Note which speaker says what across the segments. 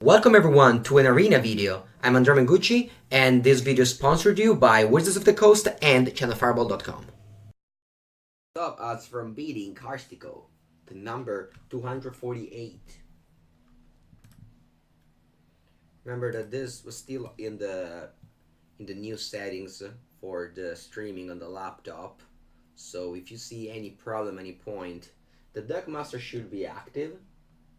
Speaker 1: Welcome everyone to an arena video. I'm Andrea Mengucci, and this video is sponsored you by Wizards of the Coast and channelfireball.com. Stop us from beating Karstiko to number 248. Remember that this was still in the new settings for the streaming on the laptop. So if you see any problem, any point, the Deckmaster should be active.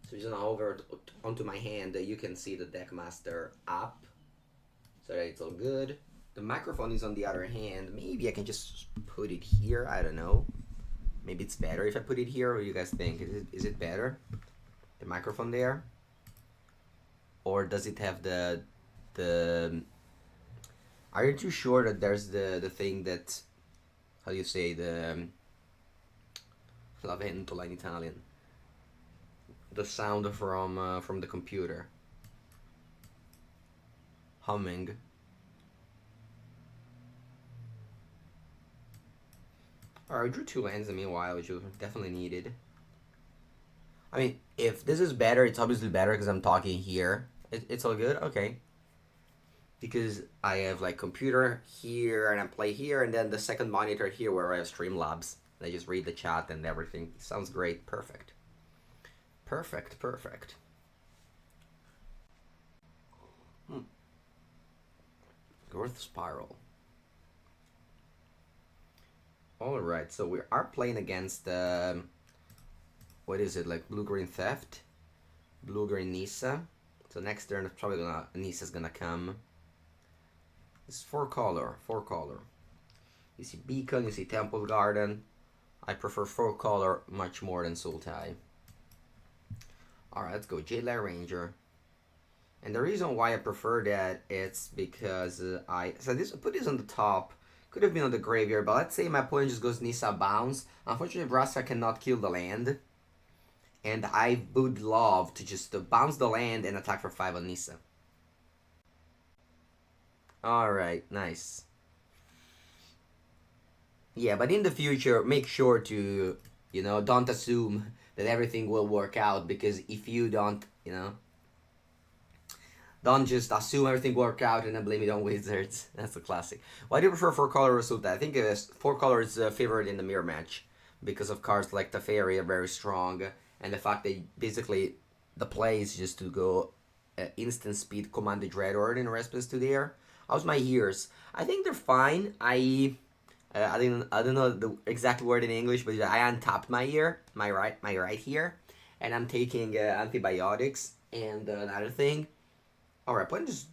Speaker 1: So just now over onto my hand, you can see the Deckmaster up, so that it's all good. The microphone is on the other hand. Maybe I can just put it here. I don't know. Maybe it's better if I put it here. What do you guys think? Is it better? The microphone there, or does it have the? Are you too sure that there's the thing that, how do you say, the la ventola in Italian? The sound from the computer. Humming. Alright, I drew two lands in the meanwhile, which was definitely needed. I mean, if this is better, it's obviously better because I'm talking here. It's all good? Okay. Because I have like computer here and I play here, and then the second monitor here where I have Streamlabs. And I just read the chat and everything. Sounds great. Perfect. Perfect. Growth Spiral. Alright, so we are playing against, what is it, like Blue-Green Theft? Blue-Green Nissa. So next turn, probably Nissa's gonna come. It's four color. You see Beacon, you see Temple Garden. I prefer four color much more than Sultai. Alright, let's go Jadelair Ranger. And the reason why I prefer that, it's because I put this on the top. Could have been on the graveyard, but let's say my opponent just goes Nissa Bounce. Unfortunately, Vraska cannot kill the land. And I would love to just bounce the land and attack for 5 on Nissa. Alright, nice. Yeah, but in the future, make sure to, don't assume that everything will work out, because if you don't, don't just assume everything will work out and then blame it on Wizards. That's a classic. Why do you prefer 4-color or Sultai? I think 4-color is favored in the mirror match because of cards like Teferi are very strong, and the fact that basically the play is just to go instant speed command the Dreadhorde in response to there. How's my ears? I think they're fine. I don't know the exact word in English, but I untapped my ear, my right ear, and I'm taking antibiotics. And another thing, alright, opponent just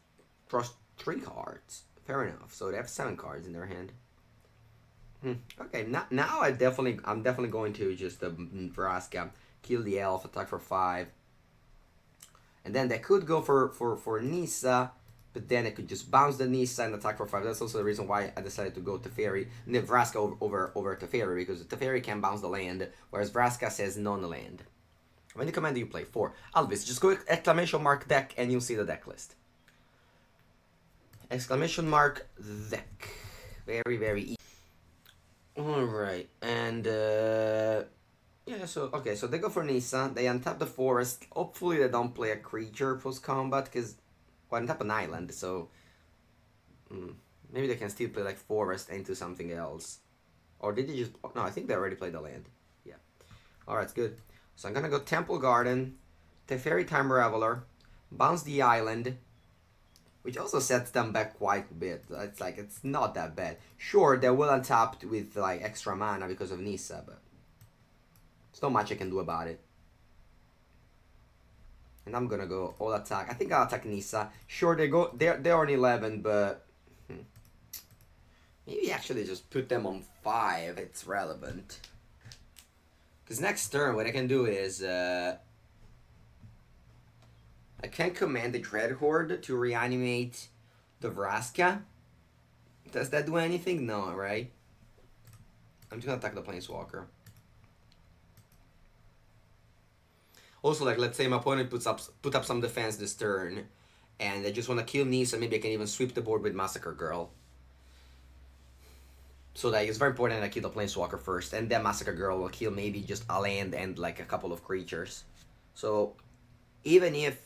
Speaker 1: draws 3 cards. Fair enough. So they have 7 cards in their hand. Okay, now I'm definitely going to just Vraska, kill the elf, attack for 5, and then they could go for Nissa. But then I could just bounce the Nissa and attack for 5. That's also the reason why I decided to go Teferi and then Vraska over Teferi, because Teferi can bounce the land, whereas Vraska says non-land. How many command do you play? 4. Alvis, just go exclamation mark deck and you'll see the deck list. Exclamation mark deck. Very easy. Alright, and yeah, so okay, so they go for Nissa, they untap the forest. Hopefully they don't play a creature post-combat, because well, untap an island, so maybe they can still play like forest into something else. Or did they just... No, I think they already played the land. Yeah. Alright, it's good. So I'm gonna go Temple Garden, Teferi Time Reveler, bounce the island, which also sets them back quite a bit. It's like, it's not that bad. Sure, they will untap with like extra mana because of Nissa, but there's not much I can do about it. And I'm gonna go all attack. I think I'll attack Nissa. Sure, they're on 11, but maybe actually just put them on 5. It's relevant. Because next turn, what I can do is I can command the Dreadhorde to reanimate the Vraska. Does that do anything? No, right? I'm just gonna attack the Planeswalker. Also, like, let's say my opponent put up some defense this turn, and I just want to kill Nissa. Maybe I can even sweep the board with Massacre Girl. So that it's very important that I kill the Planeswalker first, and then Massacre Girl will kill maybe just a land and like a couple of creatures. So even if,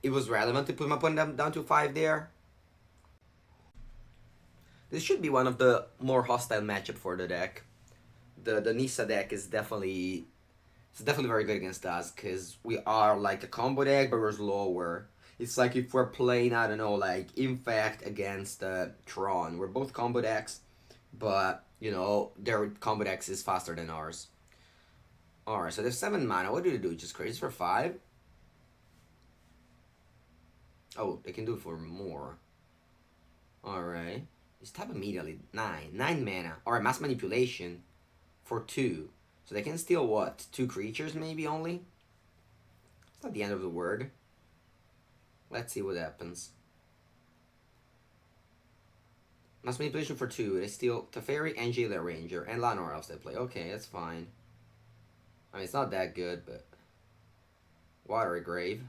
Speaker 1: it was relevant to put my opponent down to 5 there. This should be one of the more hostile matchup for the deck. The Nissa deck is definitely very good against us because we are like a combo deck, but we're slower. It's like if we're playing, I don't know, like Infect against Tron. We're both combo decks, but you know their combo decks is faster than ours. Alright, so there's 7 mana. What do they do? Just crazy for 5? Oh, they can do it for more. Alright. Just tap immediately. 9. 9 mana. Alright, mass manipulation for 2. So they can steal what? 2 creatures maybe only? It's not the end of the word. Let's see what happens. Mass manipulation for 2. They steal Teferi and Jailer Ranger and Lanor Elves they play. Okay, that's fine. I mean, it's not that good, but... Watery Grave.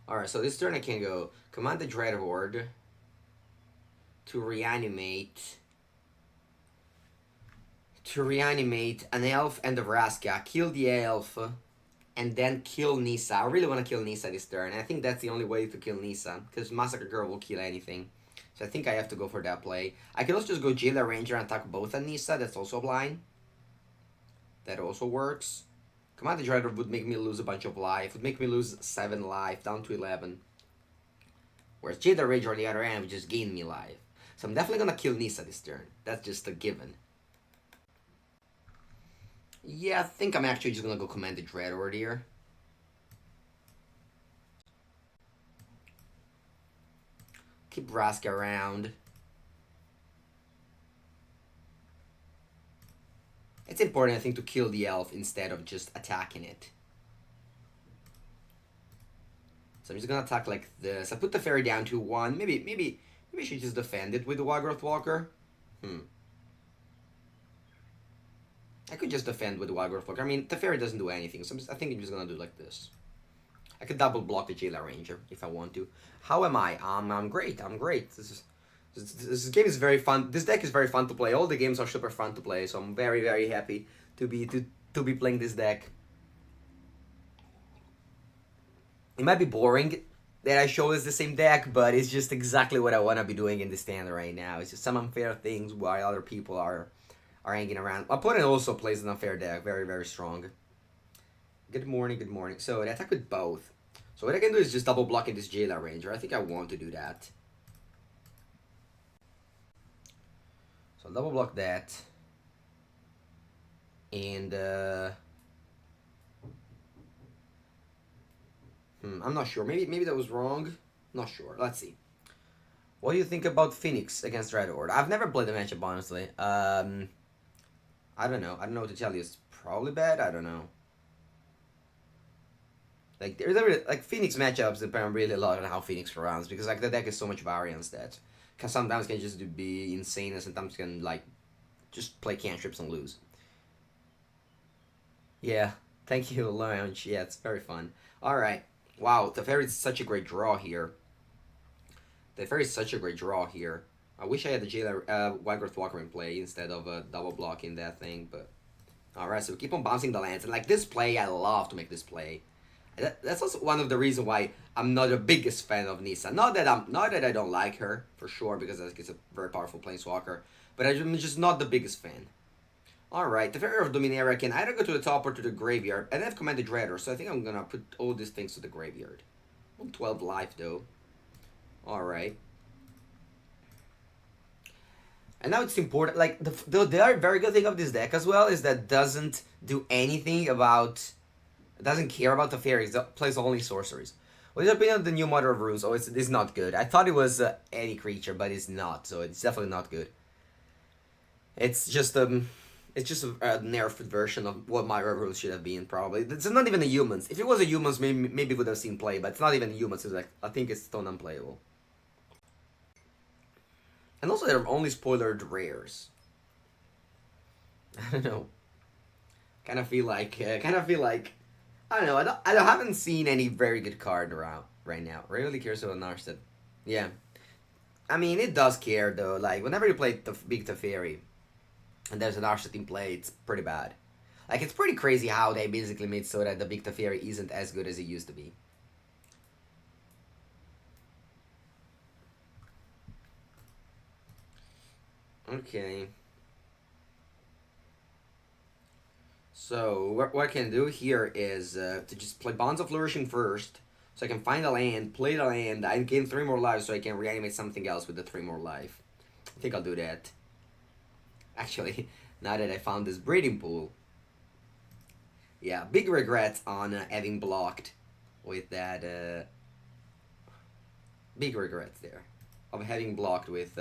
Speaker 1: Alright, so this turn I can go command the Dreadhorde to reanimate an elf and the Vraska, kill the elf, and then kill Nissa. I really want to kill Nissa this turn, and I think that's the only way to kill Nissa, because Massacre Girl will kill anything. So I think I have to go for that play. I can also just go Jailer Ranger and attack both at Nissa, that's also blind. That also works. Command the Dreadhorde would make me lose a bunch of life. Would make me lose 7 life, down to 11. Whereas Jailer Ranger on the other end would just gain me life. So I'm definitely gonna kill Nissa this turn. That's just a given. Yeah, I think I'm actually just gonna go command the Dreadhorde here. Keep Vraska around. It's important, I think, to kill the elf instead of just attacking it. So I'm just gonna attack like this. I put the fairy down to 1. Maybe I should just defend it with the Wildgrowth Walker. I could just defend with the Wildgrowth Walker. I mean, the fairy doesn't do anything, so I think I'm just gonna do like this. I could double block the Jailer Ranger if I want to. How am I? I'm great. I'm great. This game is very fun. This deck is very fun to play. All the games are super fun to play, so I'm very happy to be playing this deck. It might be boring that I show as the same deck, but it's just exactly what I want to be doing in the stand right now. It's just some unfair things while other people are hanging around. My opponent also plays an unfair deck, very strong. Good morning, good morning. So I attack with both. So what I can do is just double blocking this Jailer Ranger. I think I want to do that. So I'll double block that. And I'm not sure. Maybe that was wrong. Not sure. Let's see. What do you think about Phoenix against Dreadhorde? I've never played the matchup, honestly. I don't know. I don't know what to tell you. It's probably bad. I don't know. Like like Phoenix matchups depend really a lot on how Phoenix runs, because like the deck is so much variance that sometimes can just be insane and sometimes can like just play cantrips and lose. Yeah, thank you, Lounge. Yeah, it's very fun. All right. Wow, Teferi is such a great draw here. Teferi is such a great draw here. I wish I had the Jailer Wildgrowth Walker in play instead of double blocking that thing, but alright, so we keep on bouncing the lands. And like this play, I love to make this play. That's also one of the reasons why I'm not the biggest fan of Nissa. Not that I don't like her, for sure, because I think it's a very powerful planeswalker, but I'm just not the biggest fan. Alright, the Fairy of Dominaria can either go to the top or to the graveyard, and I have commanded Dreadhorde, so I think I'm gonna put all these things to the graveyard. 12 life though. Alright. And now it's important, like, the very good thing of this deck as well is that doesn't do anything about, doesn't care about the fairies, it plays only sorceries. What is your opinion of the new Mother of Runes? Oh, it's not good. I thought it was any creature, but it's not, so it's definitely not good. It's just a nerfed version of what Mother of Runes should have been, probably. It's not even a humans. If it was a humans, maybe would have seen play, but it's not even humans, it's like, I think it's still unplayable. And also, they're only spoilered rares. I don't know. Kind of feel like, I don't know. I haven't seen any very good card around right now. Really cares about Narset. Yeah. I mean, it does care though. Like whenever you play the big Teferi, and there's an Narset in play, it's pretty bad. Like, it's pretty crazy how they basically made so that the big Teferi isn't as good as it used to be. Okay. So, what I can do here is to just play Bonds of Flourishing first, so I can find a land, play the land, I gain 3 more lives so I can reanimate something else with the 3 more life. I think I'll do that. Actually, now that I found this breeding pool. Yeah, big regrets on having blocked with that, big regrets there. Of having blocked with,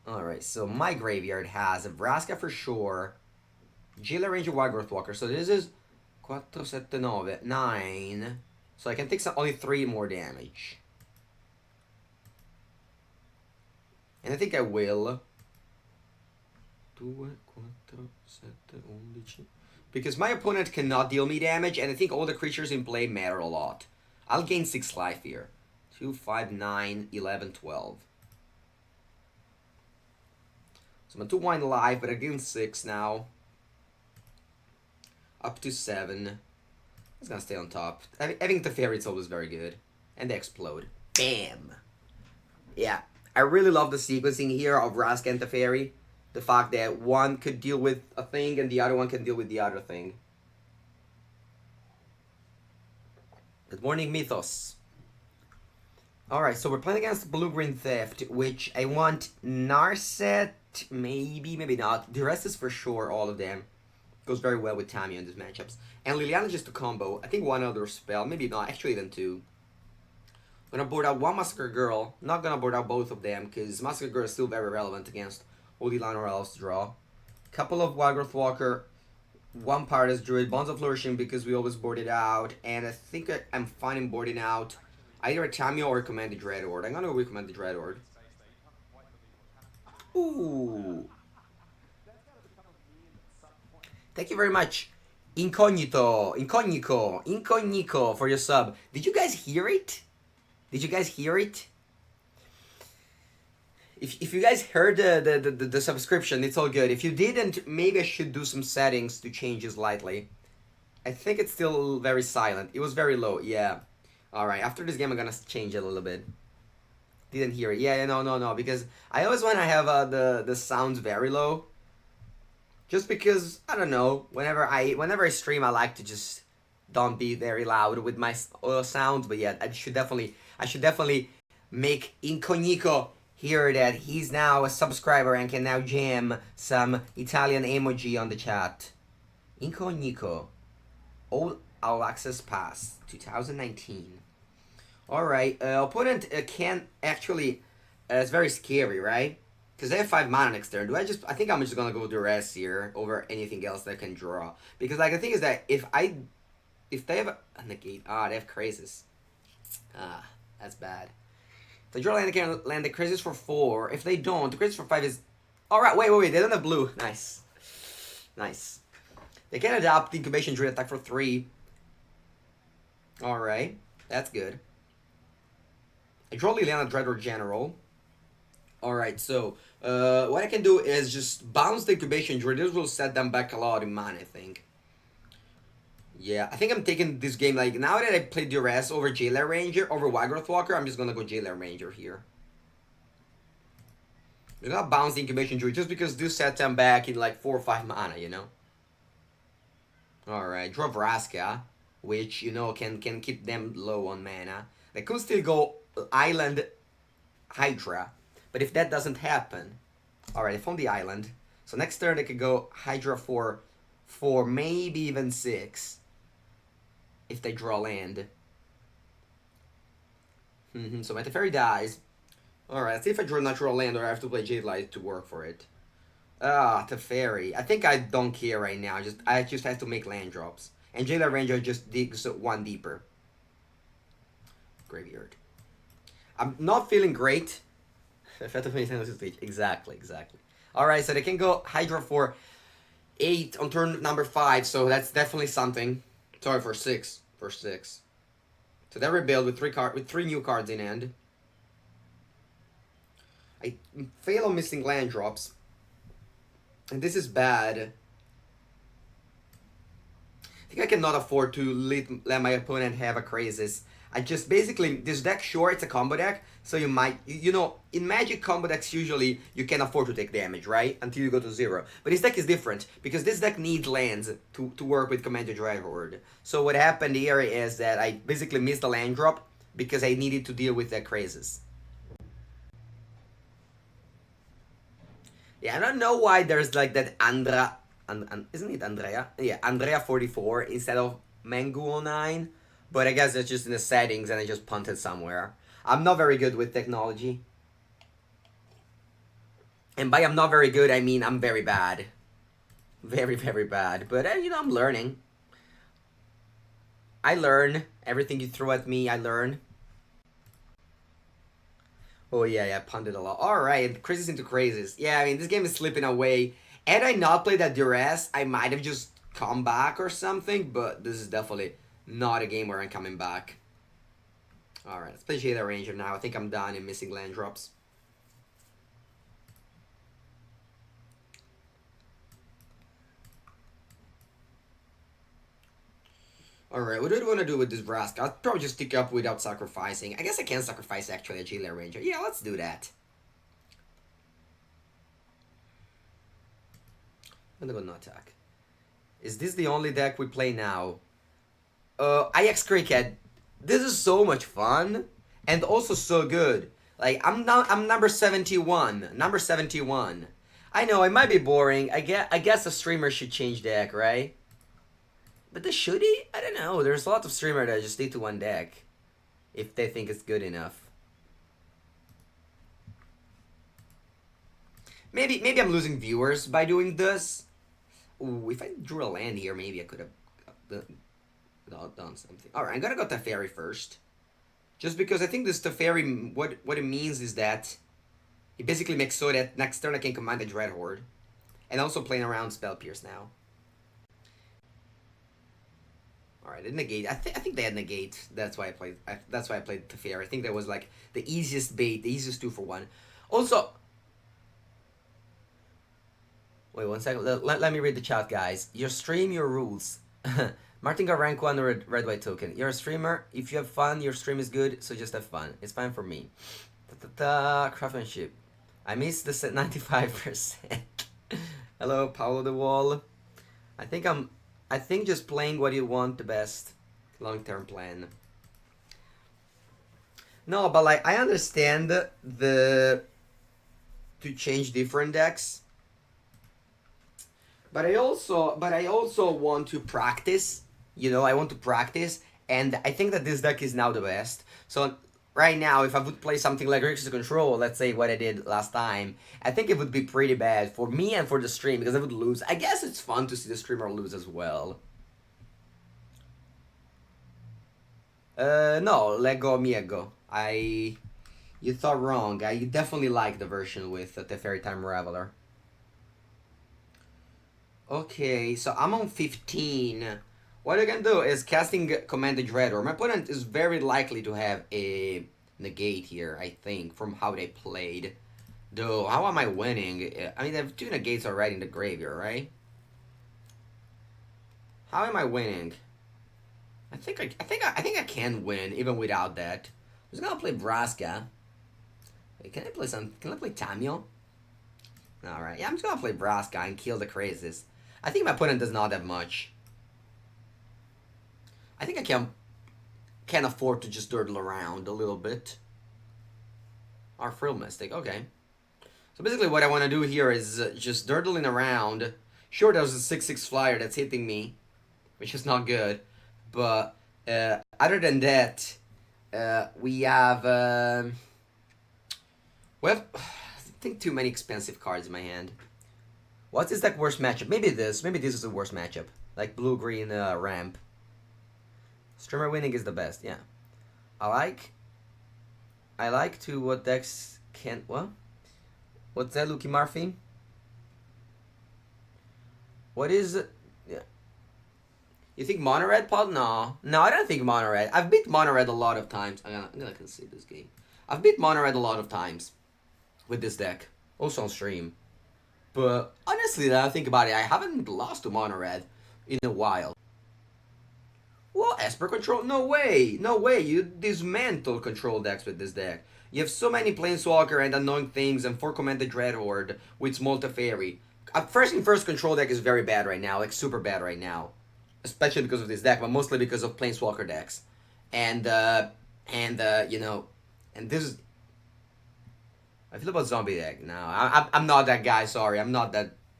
Speaker 1: Alright, so my graveyard has a Vraska for sure, Jailer Ranger, Wildgrowth Walker, so this is 4, 7, 9, 9. So I can take only 3 more damage. And I think I will. 2, 4, 7, 11. Because my opponent cannot deal me damage, and I think all the creatures in play matter a lot. I'll gain 6 life here. 2, 5, 9, 11, 12. So I'm 2-1 life, but I gain 6 now. Up to 7. It's gonna stay on top. Having Teferi is always very good. And they explode. Bam! Yeah, I really love the sequencing here of Vraska and Teferi. The fact that one could deal with a thing and the other one can deal with the other thing. Good morning, Mythos. Alright, so we're playing against Blue-Green Theft, which I want Narset, maybe, maybe not. The rest is for sure, all of them. Goes very well with Tamiyo in these matchups. And Liliana just a combo. I think one other spell, maybe not, actually even 2. I'm gonna board out one Massacre Girl. Not gonna board out both of them, because Massacre Girl is still very relevant against all the Lionel Elves to draw. Couple of Wildgrowth Walker, one Paradise Druid, Bonds of Flourishing because we always board it out, and I think I'm fine in boarding out either a Tamiyo or Command the Dreadhorde. I'm gonna recommend the Dreadhorde. Ooh. Thank you very much, Incognito for your sub. Did you guys hear it? Did you guys hear it? If you guys heard the subscription, it's all good. If you didn't, maybe I should do some settings to change it slightly. I think it's still very silent. It was very low, yeah. Alright, after this game I'm gonna change it a little bit. Didn't hear it. Yeah, no, because I always want to have the sounds very low. Just because, I don't know, whenever I stream I like to just don't be very loud with my sounds, but yeah, I should definitely make Incognito hear that he's now a subscriber and can now jam some Italian emoji on the chat. Incognito. All Access Pass 2019. Alright, opponent can actually, it's very scary, right? Because they have 5 mana next turn. I think I'm just gonna go Duress here over anything else that I can draw. Because like the thing is that if they have a negate, they have Crazes. That's bad. If they draw land, they can land the Crazes for 4. If they don't, the Crazes for 5 is... Alright, wait, they don't have blue. Nice. Nice. They can adapt the Incubation Druid attack for 3. Alright, that's good. I draw Liliana Dreadhorde General. Alright, so what I can do is just bounce the Incubation Druid. This will set them back a lot in mana, I think. Yeah, I think I'm taking this game, like, now that I played Duress over Jailer Ranger, over Wildgrowth Walker, I'm just gonna go Jailer Ranger here. I'm gonna bounce the Incubation Druid just because this sets them back in like 4 or 5 mana, you know? Alright, draw Vraska, which, you know, can keep them low on mana. They could still go Island Hydra, but if that doesn't happen... Alright, I found the island. So next turn they could go Hydra for 4, maybe even 6. If they draw land. So my Teferi dies. Alright, let's see if I draw natural land or I have to play Jade Light to work for it. Teferi. I think I don't care right now. I just have to make land drops. And Jailer Ranger just digs 1 deeper. Graveyard. I'm not feeling great. Exactly. Alright, so they can go Hydra for 8 on turn number 5, so that's definitely something. Sorry, for 6. So they rebuild with 3 new cards in hand. I fail on missing land drops. And this is bad. I think I cannot afford to let my opponent have a Crazes. I just basically, this deck, sure, it's a combo deck, so you might, you know, in Magic combo decks usually you can afford to take damage, right? Until you go to 0. But this deck is different, because this deck needs lands to work with Commander Dreadhorde. So what happened here is that I basically missed the land drop, because I needed to deal with that Crazes. Yeah, I don't know why there's like that Andra... isn't it Andrea? Yeah, Andrea 44 instead of Mengu 09. But I guess it's just in the settings and I just punted somewhere. I'm not very good with technology. And by I'm not very good, I mean I'm very bad. Very, very bad. But, you know, I'm learning. I learn. Everything you throw at me, I learn. Oh, yeah, punted a lot. Alright, Crazes into Crazes. Yeah, I mean, this game is slipping away. Had I not played that duress, I might have just come back or something, but this is definitely not a game where I'm coming back. Alright, let's play Jada Ranger now. I think I'm done in missing land drops. Alright, what do I want to do with this Vraska? I'll probably just stick up without sacrificing. I guess I can sacrifice actually a Jada Ranger. Yeah, let's do that. I'm gonna not attack. Is this the only deck we play now? IX Cricket. This is so much fun and also so good. Like I'm number 71. Number 71. I know it might be boring. I guess a streamer should change deck, right? But should he? I don't know. There's a lot of streamers that just stick to one deck if they think it's good enough. Maybe I'm losing viewers by doing this. Ooh, if I drew a land here, maybe I could have done something. Alright, I'm gonna go Teferi first. Just because I think this Teferi, what it means is that it basically makes so that next turn I can command the Dreadhorde. And also playing around Spell Pierce now. Alright, they negate. I think they had negate. That's why I played. That's why I played Teferi. I think that was like the easiest bait, the easiest 2-for-1. Also, wait 1 second. Let me read the chat, guys. Your stream, your rules. Martin got rank 1 red white token. You're a streamer. If you have fun, your stream is good. So just have fun. It's fine for me. Craftsmanship. I missed this at 95%. Hello, Paulo the Wall. I think just playing what you want the best long-term plan. No, but like I understand to change different decks. But I also want to practice. You know, I want to practice, and I think that this deck is now the best. So right now, if I would play something like Rix's Control, let's say what I did last time, I think it would be pretty bad for me and for the stream, because I would lose. I guess it's fun to see the streamer lose as well. No, Lego Miego. You thought wrong. I definitely like the version with the Fairy Time Raveler. Okay, so I'm on 15. What I can do is casting Commander Dreadhorde. My opponent is very likely to have a negate here, I think, from how they played. Though, how am I winning? I mean, they have 2 negates already in the graveyard, right? How am I winning? I think I can win even without that. I'm just gonna play Vraska. Wait, can I play Tamio? Alright, yeah, I'm just gonna play Vraska and kill the Crazes. I think my opponent does not have much. I think I can afford to just durdle around a little bit. Our Frill Mystic, okay. So basically what I want to do here is just durdling around. Sure, there's a 6/6 flyer that's hitting me, which is not good. But other than that, we have I think too many expensive cards in my hand. What's this like worst matchup? Maybe this is the worst matchup. Like blue-green ramp. Streamer winning is the best, yeah. I like to what decks can what? What's that, Lucky Murphy? What is it? Yeah. You think Mono Red pod? No, I don't think Mono Red. I've beat Mono Red a lot of times. I'm gonna concede this game. I've beat Mono Red a lot of times with this deck, also on stream. But honestly, now I think about it, I haven't lost to mono red in a while. Well, Esper control? No way! No way! You dismantle control decks with this deck. You have so many Planeswalker and annoying things and 4 commanded Dreadhorde with small Teferi. First control deck is very bad right now, like super bad right now. Especially because of this deck, but mostly because of Planeswalker decks. You know, and this is... I feel about zombie deck now. I'm not that guy, sorry. I'm not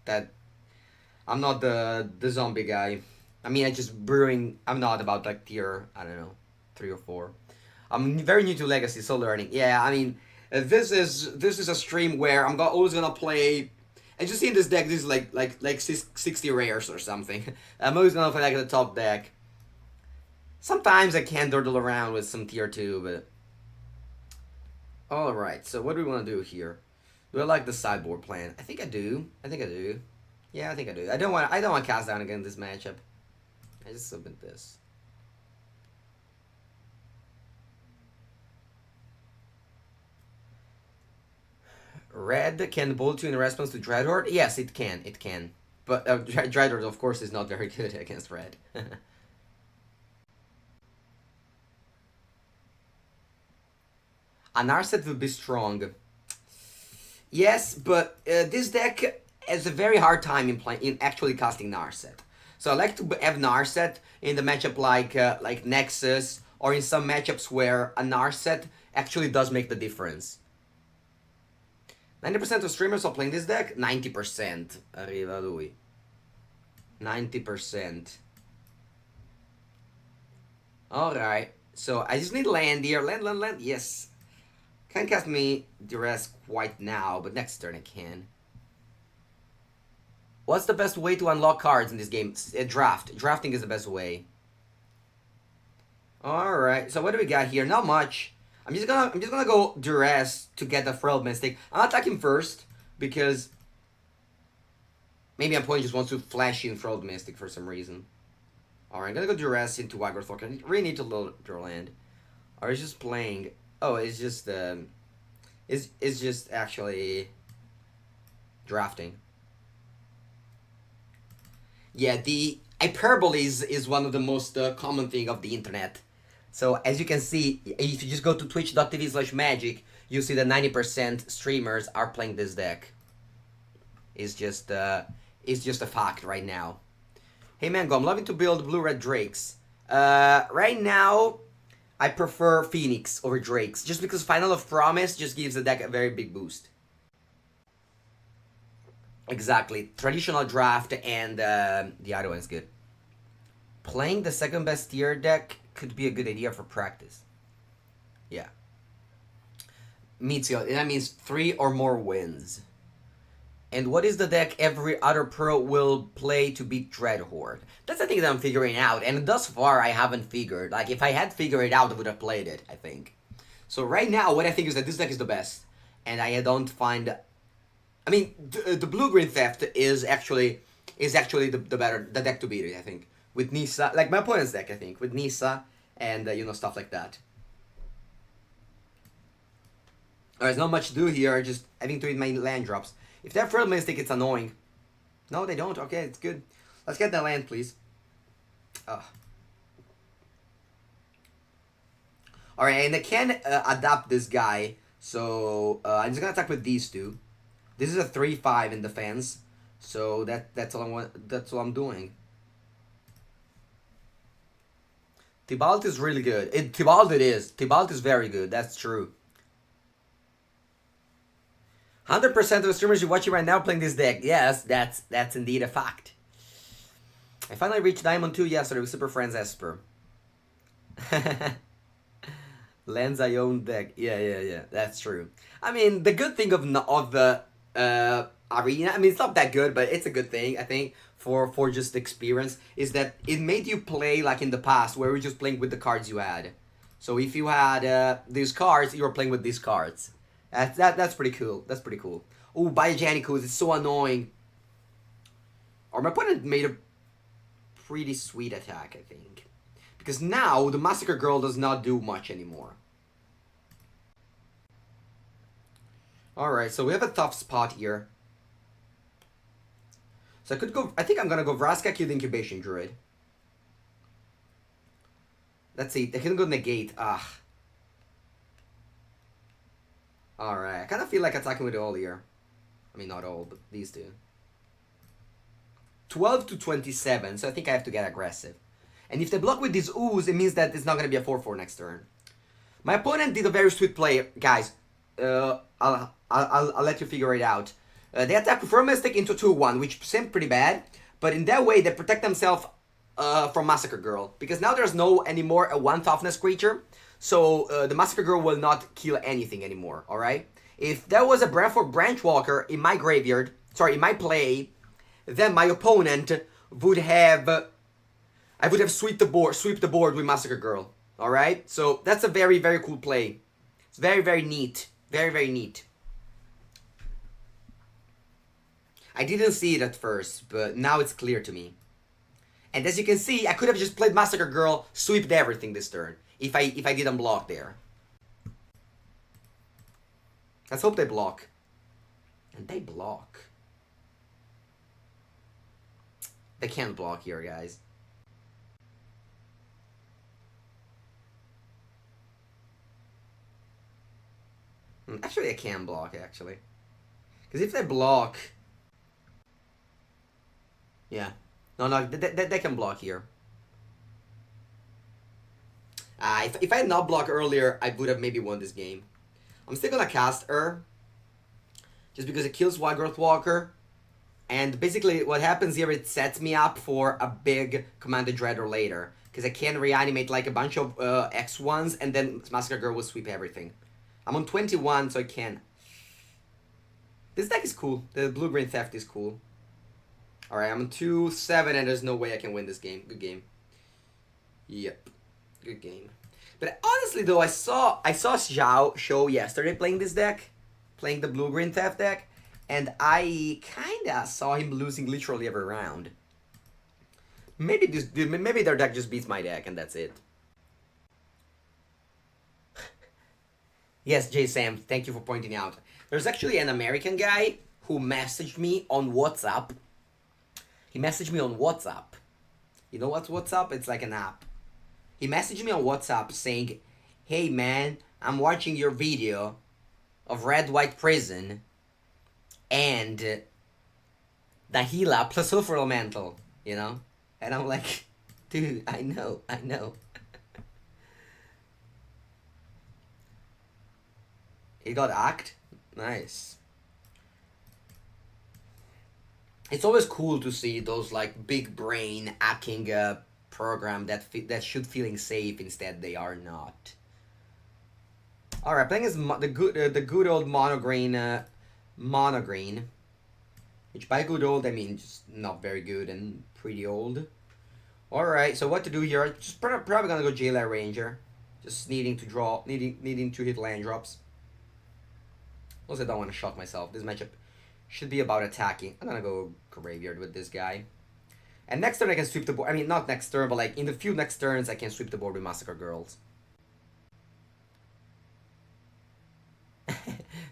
Speaker 1: I'm not the zombie guy. I mean, I just brewing. I'm not about like tier. I don't know, 3 or 4. I'm very new to Legacy, so learning. Yeah, I mean, this is a stream where always gonna play. And just seeing this deck, this is like 60 rares or something. I'm always gonna play like the top deck. Sometimes I can dawdle around with some tier 2, but. Alright, so what do we want to do here? Do I like the sideboard plan? I think I do. I think I do. Yeah, I think I do. I don't want to cast down again this matchup. I just submit this. Red can bolt you in response to Dreadhorde? Yes, it can. It can. But Dreadhorde, of course, is not very good against red. An Narset would be strong. Yes, but this deck has a very hard time in actually casting Narset. So I like to have Narset in the matchup like Nexus, or in some matchups where a Narset actually does make the difference. 90% of streamers are playing this deck? 90%. Arriva lui. 90%. Alright. So I just need land here. Land. Yes. Can't cast me Duress quite now, but next turn I can. What's the best way to unlock cards in this game? Draft. Drafting is the best way. Alright, so what do we got here? Not much. I'm just gonna go Duress to get the Frail Mystic. I'm attacking first because maybe my opponent just wants to flash in Frail Mystic for some reason. Alright, I'm gonna go Duress into Wagorthork. I really need to draw land. Or is just playing. Oh, it's just it's just actually drafting. Yeah, the hyperbole is one of the most common thing of the internet. So as you can see, if you just go to twitch.tv/magic, you see that 90% streamers are playing this deck. It's just a fact right now. Hey Mango, I'm loving to build blue-red drakes. Right now, I prefer Phoenix over Drakes, just because Final of Promise just gives the deck a very big boost. Exactly. Traditional draft and the other one's good. Playing the second best tier deck could be a good idea for practice. Yeah. Mitsuyo, that means 3 or more wins. And what is the deck every other pro will play to beat Dreadhorde? That's the thing that I'm figuring out, and thus far I haven't figured. Like, if I had figured it out, I would have played it, I think. So right now, what I think is that this deck is the best, and I don't find... I mean, the blue-green theft is actually the deck to beat it, I think. With Nissa, like my opponent's deck, I think, with Nissa and, you know, stuff like that. There's not much to do here, just having to eat my land drops. If they have Frail Mystic, it's annoying. No, they don't. Okay, it's good. Let's get the land, please. Alright, and I can adapt this guy. So, I'm just gonna attack with these two. This is a 3-5 in defense. So, that's all I'm doing. Tibalt is really good. Tibalt is very good. That's true. 100% of the streamers you're watching right now playing this deck. Yes, that's indeed a fact. I finally reached Diamond 2 yesterday with Super Friends Esper. Lands I own deck. Yeah. That's true. I mean, the good thing of the arena, I mean, it's not that good, but it's a good thing, I think, for just experience, is that it made you play like in the past, where you were just playing with the cards you had. So if you had these cards, you were playing with these cards. That's pretty cool. That's pretty cool. Oh, Biogenicals is so annoying. Or my opponent made a pretty sweet attack, I think. Because now, the Massacre Girl does not do much anymore. Alright, so we have a tough spot here. So I could go... I think I'm gonna go Vraska, kill the Incubation Druid. Let's see. I can go Negate. Ah. Alright. I kind of feel like attacking with all here. I mean, not all, but these two. 12 to 27, so I think I have to get aggressive. And if they block with these ooze, it means that it's not going to be a 4-4 next turn. My opponent did a very sweet play. Guys, I'll let you figure it out. They attack with Firm Mystic into 2-1, which seemed pretty bad. But in that way, they protect themselves from Massacre Girl. Because now there's no anymore a 1 toughness creature. So the Massacre Girl will not kill anything anymore, alright? If there was a Brentford Branchwalker in my graveyard, sorry, in my play, then my opponent would have... I would have sweep the board with Massacre Girl. Alright? So that's a very, very cool play. It's very, very neat. Very, very neat. I didn't see it at first, but now it's clear to me. And as you can see, I could have just played Massacre Girl, sweeped everything this turn. If I didn't block there. Let's hope they block. And they block. They can't block here, guys. Actually, I can block, actually. Because if they block... Yeah. No, they can block here. If I had not blocked earlier, I would have maybe won this game. I'm still gonna cast her. Just because it kills Wild Growth Walker. And basically, what happens here, it sets me up for a big Commander Dreadhorde later. Because I can reanimate like a bunch of X1s, and then Massacre Girl will sweep everything. I'm on 21, so I can. This deck is cool. The Blue-Green Theft is cool. Alright, I'm on 2-7, and there's no way I can win this game. Good game. Yep. Good game. But honestly, though, I saw Xiao show yesterday playing this deck. Playing the Blue-Green Theft deck. And I kinda saw him losing literally every round. Maybe their deck just beats my deck and that's it. Yes, J Sam, thank you for pointing out. There's actually an American guy who messaged me on WhatsApp. He messaged me on WhatsApp. You know what's WhatsApp? It's like an app. He messaged me on WhatsApp saying, "Hey man, I'm watching your video of Red White Prison and Dahila plus Sulfur Elemental," you know? And I'm like, dude, I know. He got act? Nice. It's always cool to see those like big brain hacking program that should feeling safe, instead they are not. Alright, playing is the good old monogreen, which by good old I mean just not very good and pretty old. Alright, so what to do here? I'm just probably gonna go Jailer Ranger, just needing to draw, needing to hit land drops. Also, I don't want to shock myself. This matchup should be about attacking. I'm gonna go Graveyard with this guy. And next turn I can sweep the board. I mean, not next turn, but like in the few next turns I can sweep the board with Massacre Girls.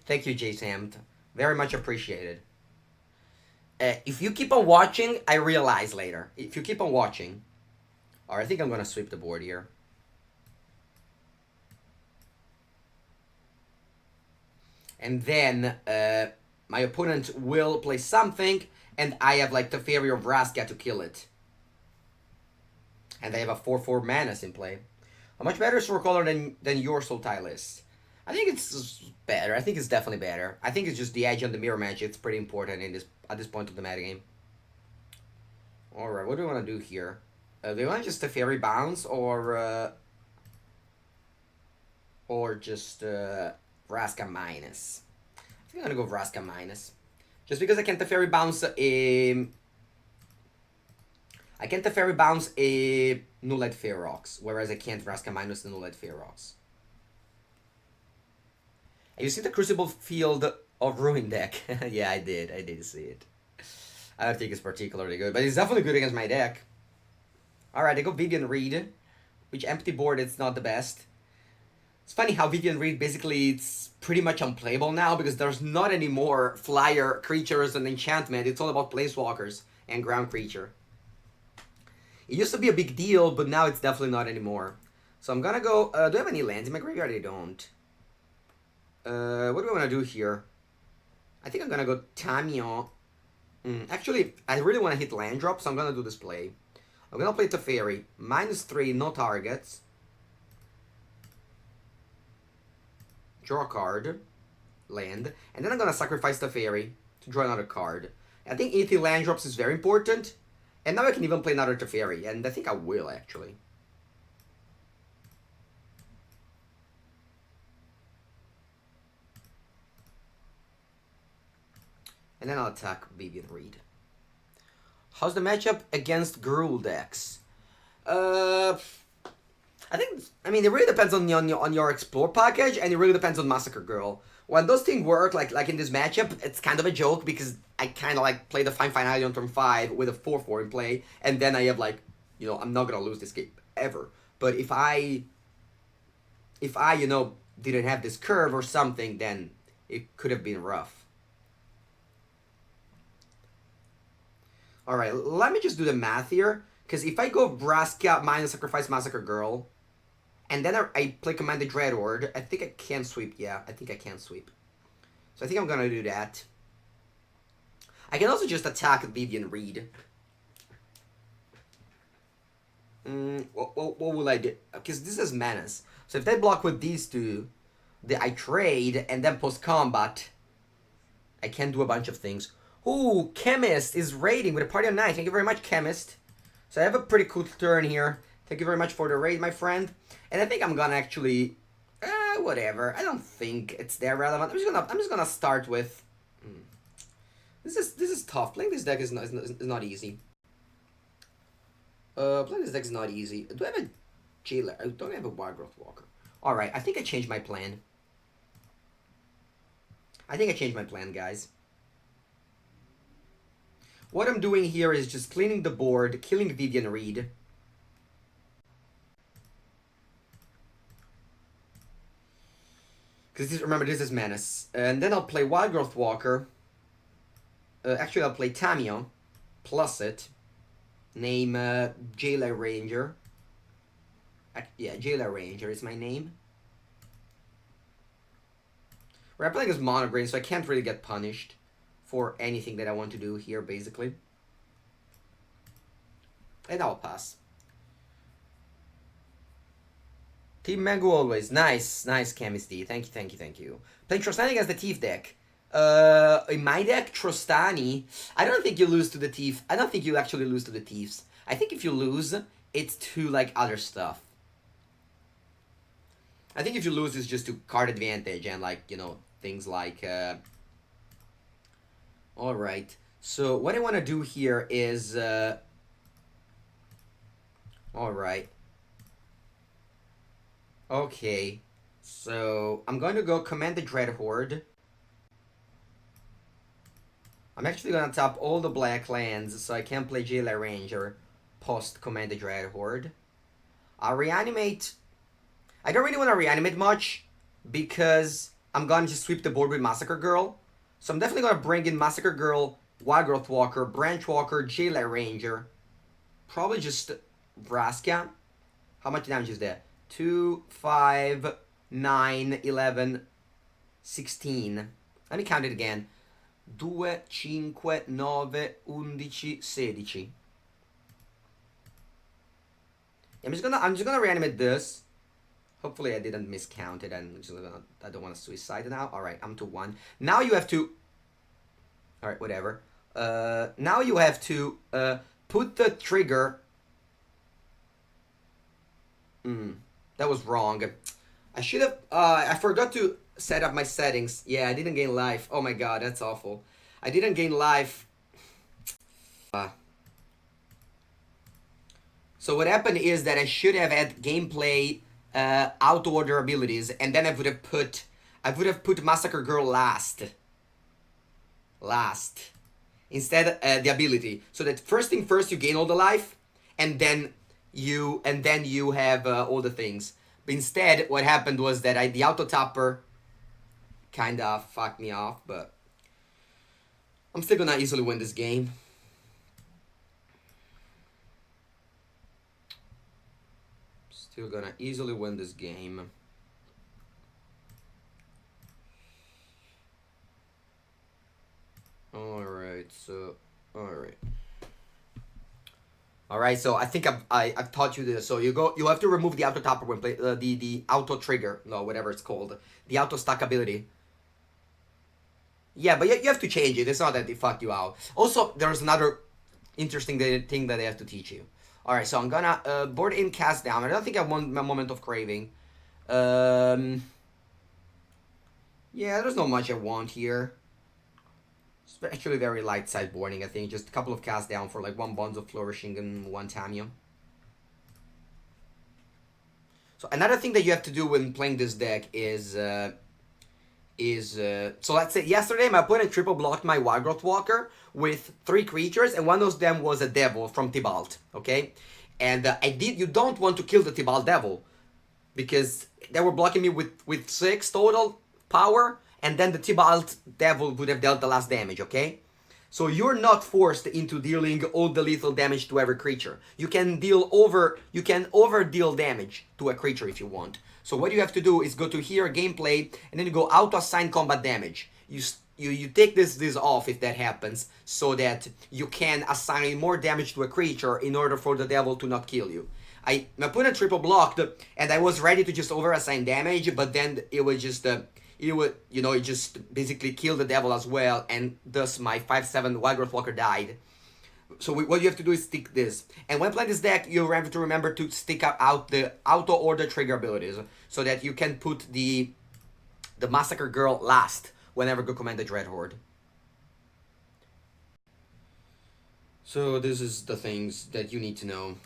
Speaker 1: Thank you, J Sam. Very much appreciated. If you keep on watching, I realize later. If you keep on watching... Alright, I think I'm gonna sweep the board here. And then my opponent will play something, and I have like the Teferi of Vraska to kill it. And I have a 4/4 Menace in play. How much better is Sword Color than your Sultai list? I think it's better. I think it's definitely better. I think it's just the edge on the mirror match. It's pretty important in this at this point of the metagame. Alright, what do we want to do here? Do we want to just Teferi bounce or just Vraska minus? I think I'm gonna go Vraska minus. Just because I can Teferi bounce I can Teferi bounce a Nullite Ferox, whereas I can't Vraska minus the Nullite Ferox. You see the Crucible Field of Ruin deck? Yeah, I did see it. I don't think it's particularly good, but it's definitely good against my deck. Alright, I go Vivian Reed, which empty board it's not the best. It's funny how Vivian Reed basically it's pretty much unplayable now because there's not any more flyer creatures and enchantment. It's all about planeswalkers. and ground creature. It used to be a big deal, but now it's definitely not anymore. So I'm gonna go... do I have any lands in my graveyard? I don't. What do I want to do here? I think I'm gonna go Tamiyo. Actually, I really want to hit land drop, so I'm gonna do this play. I'm gonna play Teferi. -3, no targets. Draw a card. Land. And then I'm gonna sacrifice Teferi to draw another card. I think hitting land drops is very important. And now I can even play another Teferi, and I think I will, actually. And then I'll attack Vivian Reed. How's the matchup against Gruul decks? I mean, it really depends on your Explore package, and it really depends on Massacre Girl. When those things work, like in this matchup, it's kind of a joke, because I kind of like play the Fine Finale on turn 5 with a 4/4 in play, and then I have like, you know, I'm not gonna lose this game ever. But if I you know, didn't have this curve or something, then it could have been rough. Alright, let me just do the math here. Because if I go Braska minus Sacrifice Massacre Girl, and then I play Command the Dreadhorde, I think I can sweep. Yeah, I think I can sweep. So I think I'm going to do that. I can also just attack Vivian Reed. What will I do? Because this is Menace. So if they block with these two, I trade, and then post-combat, I can do a bunch of things. Ooh, Chemist is raiding with a party of 9. Thank you very much, Chemist. So I have a pretty cool turn here. Thank you very much for the raid, my friend. And I think I'm gonna actually... whatever. I don't think it's that relevant. I'm just gonna start with... This is tough. Playing this deck is not easy. Playing this deck is not easy. Do I have a Jailer? I don't have a Wild Growth Walker. Alright, I think I changed my plan. Guys. What I'm doing here is just cleaning the board, killing Vivian Reed. Because remember, this is Menace. And then I'll play Wild Growth Walker. Actually, I'll play Tamiyo. Plus it. Name Jailer Ranger. Yeah, Jailer Ranger is my name. We're playing as Monograin, so I can't really get punished for anything that I want to do here, basically. And I'll pass. Team Mengu always. Nice, Chemistry. Thank you. Playing Trostani against the Thief deck. In my deck, Trostani, I don't think you lose to the Thief. I don't think you actually lose to the Thieves. I think if you lose, it's to, like, other stuff. I think if you lose, it's just to card advantage and, like, you know, things like... Alright, so what I want to do here is... Alright. Okay, so I'm going to go Command the Dreadhorde. I'm actually going to tap all the black lands, so I can play Jailer Ranger post Command the Dreadhorde. I'll reanimate... I don't really want to reanimate much, because I'm going to just sweep the board with Massacre Girl. So I'm definitely going to bring in Massacre Girl, Wild Growth Walker, Branch Walker, Jailer Ranger. Probably just Vraska. How much damage is that? 2, 5, 9, 11, 16. Let me count it again. 2, 5, 9, 11, 16. I'm just gonna reanimate this. Hopefully I didn't miscount it, and I don't want to suicide now. Alright, I'm to 1. Now you have to... Alright, whatever. Now you have to put the trigger... that was wrong. I should have... I forgot to set up my settings. Yeah, I didn't gain life. Oh my god, that's awful. I didn't gain life. So what happened is that I should have had gameplay... auto order abilities, and then I would have put Massacre Girl last instead the ability, so that first thing first you gain all the life, and then you have all the things. But instead what happened was that the auto tapper kind of fucked me off, but I'm still gonna easily win this game. Still gonna easily win this game. Alright, so... Alright. Alright, so I think I've taught you this. So you have to remove the auto topper when play the auto trigger, no, whatever it's called, the auto stack ability. Yeah, but you have to change it. It's not that they fuck you out. Also, there's another interesting thing that I have to teach you. Alright, so I'm gonna board in cast down. I don't think I want my moment of craving. Yeah, there's not much I want here. It's actually very light sideboarding, I think. Just a couple of cast down for like 1 Bonds of Flourishing and 1 Tamiyo. So another thing that you have to do when playing this deck is so let's say yesterday my opponent triple blocked my Wildgrowth Walker with 3 creatures, and one of them was a devil from Tibalt, okay? And you don't want to kill the Tibalt devil, because they were blocking me with 6 total power, and then the Tibalt devil would have dealt the last damage, okay? So you're not forced into dealing all the lethal damage to every creature. You can over deal damage to a creature if you want. So what you have to do is go to here, gameplay, and then you go auto assign combat damage. You take this off if that happens, so that you can assign more damage to a creature in order for the devil to not kill you. My opponent triple blocked, and I was ready to just over assign damage, but then it was just it just basically killed the devil as well, and thus my 5/7 Wildgrowth Walker died. So what you have to do is stick this. And when playing this deck, you have to remember to stick out the auto order trigger abilities, so that you can put the Massacre Girl last whenever you command the Dreadhorde. So this is the things that you need to know.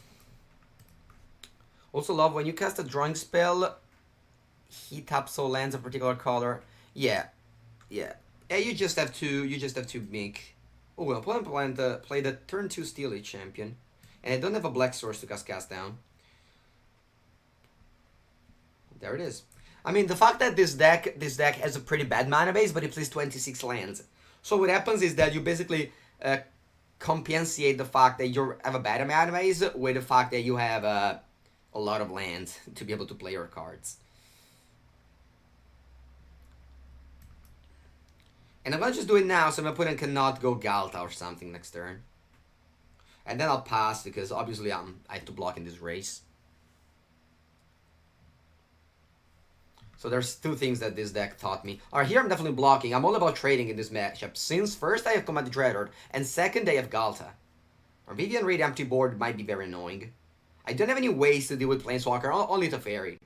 Speaker 1: Also love when you cast a drawing spell, he taps so lands a particular color. Yeah. You just have to make. Oh well, plan to play the turn 2 Steel Age champion, and I don't have a black source to cast down. There it is. I mean, the fact that this deck has a pretty bad mana base, but it plays 26 lands. So what happens is that you basically compensate the fact that you have a bad mana base with the fact that you have a lot of lands to be able to play your cards. And I'm gonna just do it now, so my opponent cannot go Galta or something next turn. And then I'll pass, because obviously I have to block in this race. So there's 2 things that this deck taught me. Alright, here I'm definitely blocking. I'm all about trading in this matchup, since first I have Command Dreadhorde, and second I have Galta. Our Vivian Raid empty board might be very annoying. I don't have any ways to deal with Planeswalker, only Teferi.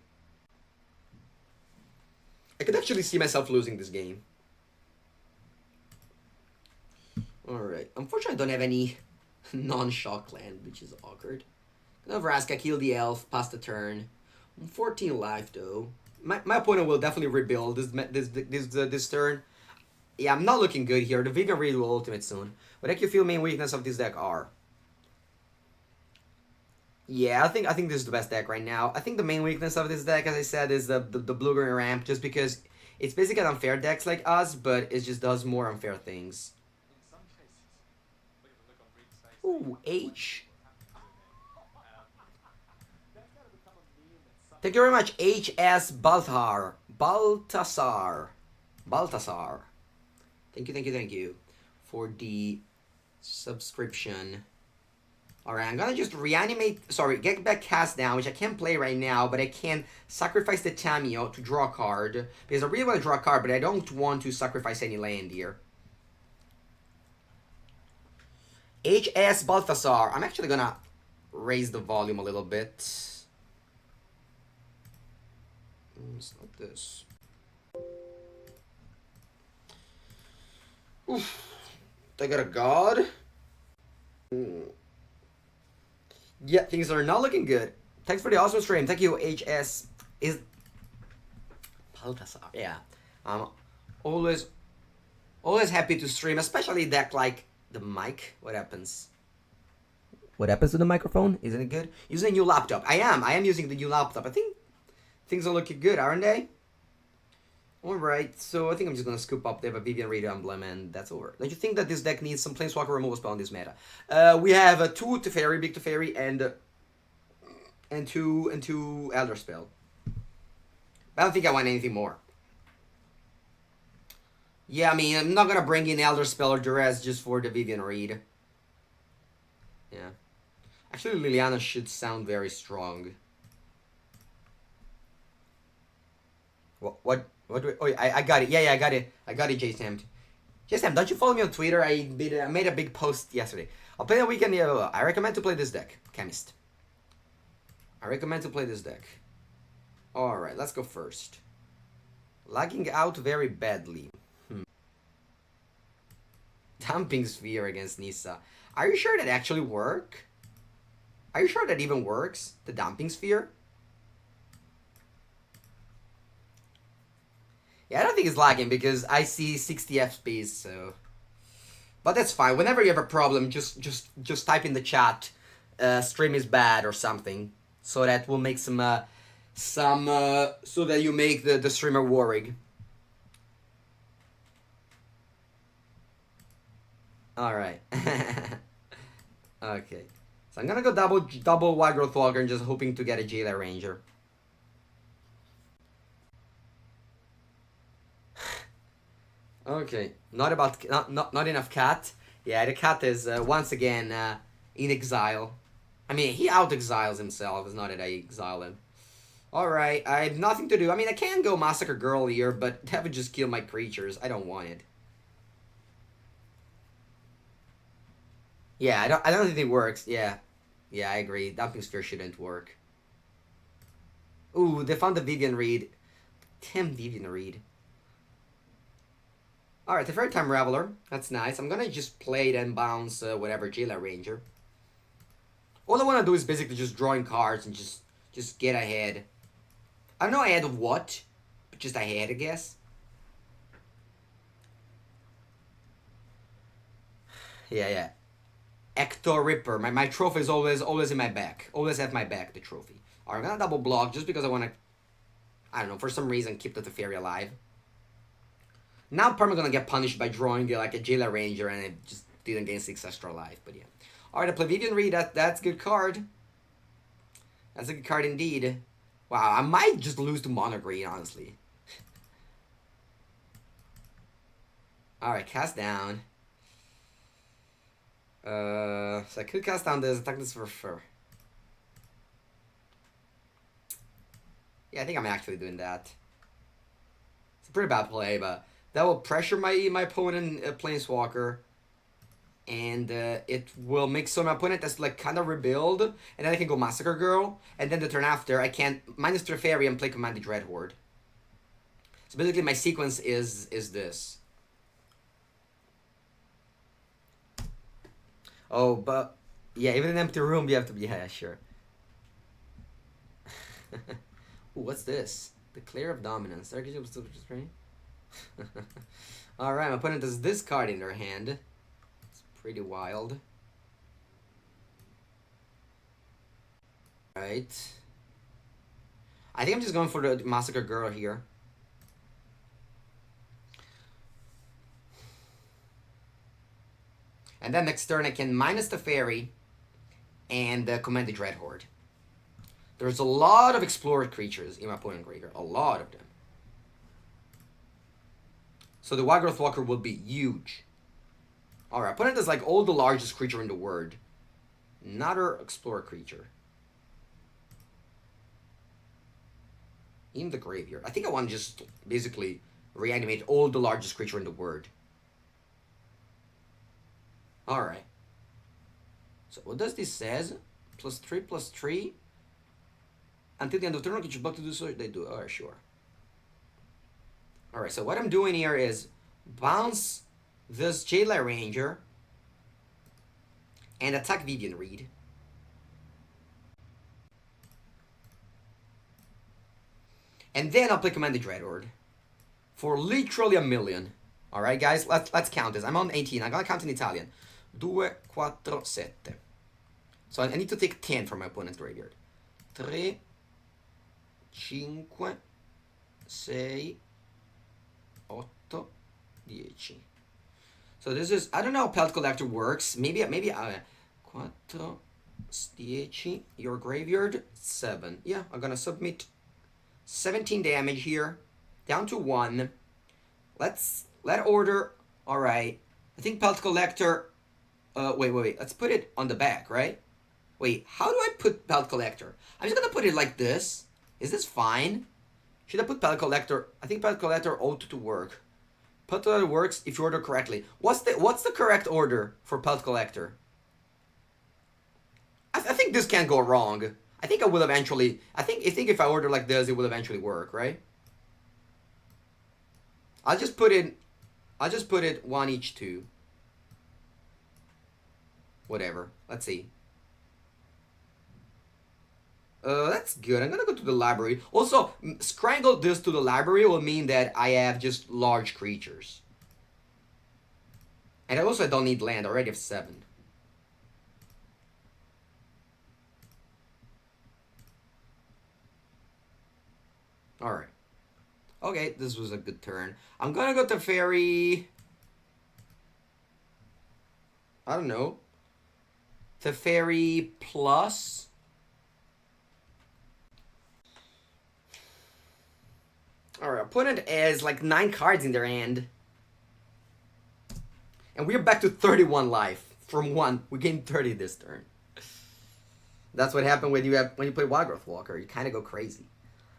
Speaker 1: I could actually see myself losing this game. Alright, unfortunately I don't have any non-shock land, which is awkward. Gonna Vraska, kill the elf, pass the turn. I'm 14 life though. My opponent will definitely rebuild this turn. Yeah, I'm not looking good here. The Vivian Raid will ultimate soon. What do you feel main weakness of this deck are? Yeah, I think this is the best deck right now. I think the main weakness of this deck, as I said, is the Blue-Green Ramp, just because it's basically an unfair decks like us, but it just does more unfair things. Ooh, H. Thank you very much, HS Balthar. Baltasar. Thank you for the subscription. Alright, I'm gonna just get back cast down, which I can't play right now, but I can sacrifice the Tamiyo to draw a card, because I really want to draw a card, but I don't want to sacrifice any land here. HS Balthasar. I'm actually gonna raise the volume a little bit. It's not this. Oof. I got a god. Yeah, things are not looking good. Thanks for the awesome stream. Thank you, HS. Is Balthasar. Yeah. I'm always happy to stream, especially deck like the mic. What happens? What happens to the microphone? Isn't it good? Using a new laptop. I am using the new laptop. I think things are looking good, aren't they? Alright, so I think I'm just gonna scoop up the Vivian Raid emblem, and that's over. Don't you think that this deck needs some Planeswalker removal spell in this meta? We have 2 Teferi, big Teferi, and and two Elder Spell. I don't think I want anything more. Yeah, I mean, I'm not gonna bring in Elder Spell or Duress just for the Vivian Reed. Yeah. Actually, Liliana should sound very strong. What do we... Oh, I got it. Yeah, I got it. I got it, J-Sam. J-Sam, don't you follow me on Twitter? I made a big post yesterday. I'll play the weekend. Yeah, I recommend to play this deck. Chemist. I recommend to play this deck. Alright, let's go first. Lagging out very badly. Dumping Sphere against Nissa. Are you sure that actually work? Are you sure that even works? The Dumping Sphere? Yeah, I don't think it's lagging because I see 60 FPS, so... But that's fine. Whenever you have a problem, just type in the chat, stream is bad or something. So that will make so that you make the streamer worried. Alright. Okay. So I'm gonna go double Wild Growth Walker and just hoping to get a Jailer Ranger. Okay. Not enough cat. Yeah, the cat is once again in exile. I mean, he out-exiles himself. It's not that I exile him. Alright, I have nothing to do. I mean, I can go Massacre Girl here, but that would just kill my creatures. I don't want it. Yeah, I don't think it works. Yeah. Yeah, I agree. Dumping Sphere shouldn't work. Ooh, they found the Vivian Reed. Damn Vivian Reed. Alright, the Third Time Reveler. That's nice. I'm gonna just play it and bounce whatever Jailer Ranger. All I wanna do is basically just drawing cards and just get ahead. I don't know ahead of what, but just ahead, I guess. Yeah. Ecto Ripper. My trophy is always in my back. Always at my back, the trophy. Alright, I'm gonna double block just because I wanna, I don't know, for some reason keep the Teferi alive. Now I'm probably gonna get punished by drawing like a Jailer Ranger and it just didn't gain 6 extra life, but yeah. Alright, I play Vivian Reed, that's a good card. That's a good card indeed. Wow, I might just lose to Mono Green, honestly. Alright, cast down. So I could cast down this, attack this for fur. Yeah, I think I'm actually doing that. It's a pretty bad play, but that will pressure my opponent, Planeswalker. And it will make so my opponent has to like kind of rebuild, and then I can go Massacre Girl, and then the turn after I can minus Teferi and play Command the Dreadhorde. So basically my sequence is this. Oh, but yeah, even in an empty room you have to be, yeah, sure. Ooh, what's this? Declare of Dominance. Alright, my opponent has this card in their hand. Pretty wild. Right. I think I'm just going for the Massacre Girl here. And then next turn I can minus the Teferi and command the Dreadhorde. There's a lot of Explorer creatures in my opponent graveyard. A lot of them. So the Wild Growth Walker will be huge. Alright, opponent is like all the largest creature in the world. Another Explorer creature. In the graveyard. I think I want to just basically reanimate all the largest creature in the world. Alright. So what does this says? +3/+3. Until the end of turn, creature block to do so. They do. Alright, sure. Alright, so what I'm doing here is bounce this Jailer Ranger and attack Vivian Reed. And then I'll play Command the Dreadhorde for literally 1 million. Alright guys, let's count this. I'm on 18. I'm gonna count in Italian. 2, 4, 7. So I need to take 10 from my opponent's graveyard. 3, 5, 6, 8, 10. So this is, I don't know how Pelt Collector works. Maybe 4, 10, your graveyard, 7. Yeah, I'm gonna submit 17 damage here. Down to 1. Let order. Alright. I think Pelt Collector. Wait. Let's put it on the back, right? Wait, how do I put Pelt Collector? I'm just gonna put it like this. Is this fine? Should I put Pelt Collector? I think Pelt Collector ought to work. Pelt Collector works if you order correctly. What's the correct order for Pelt Collector? I think this can't go wrong. I think I will eventually. I think if I order like this, it will eventually work, right? I'll just put it 1 each 2. Whatever. Let's see. That's good. I'm gonna go to the library. Also, scrangle this to the library will mean that I have just large creatures. And also I don't need land. I already have 7. Alright. Okay, this was a good turn. I'm gonna go to Fairy... I don't know. Teferi Plus. Our opponent has like 9 cards in their hand. And we're back to 31 life. From 1, we gained 30 this turn. That's what happened when you play Wildgrowth Walker. You kind of go crazy.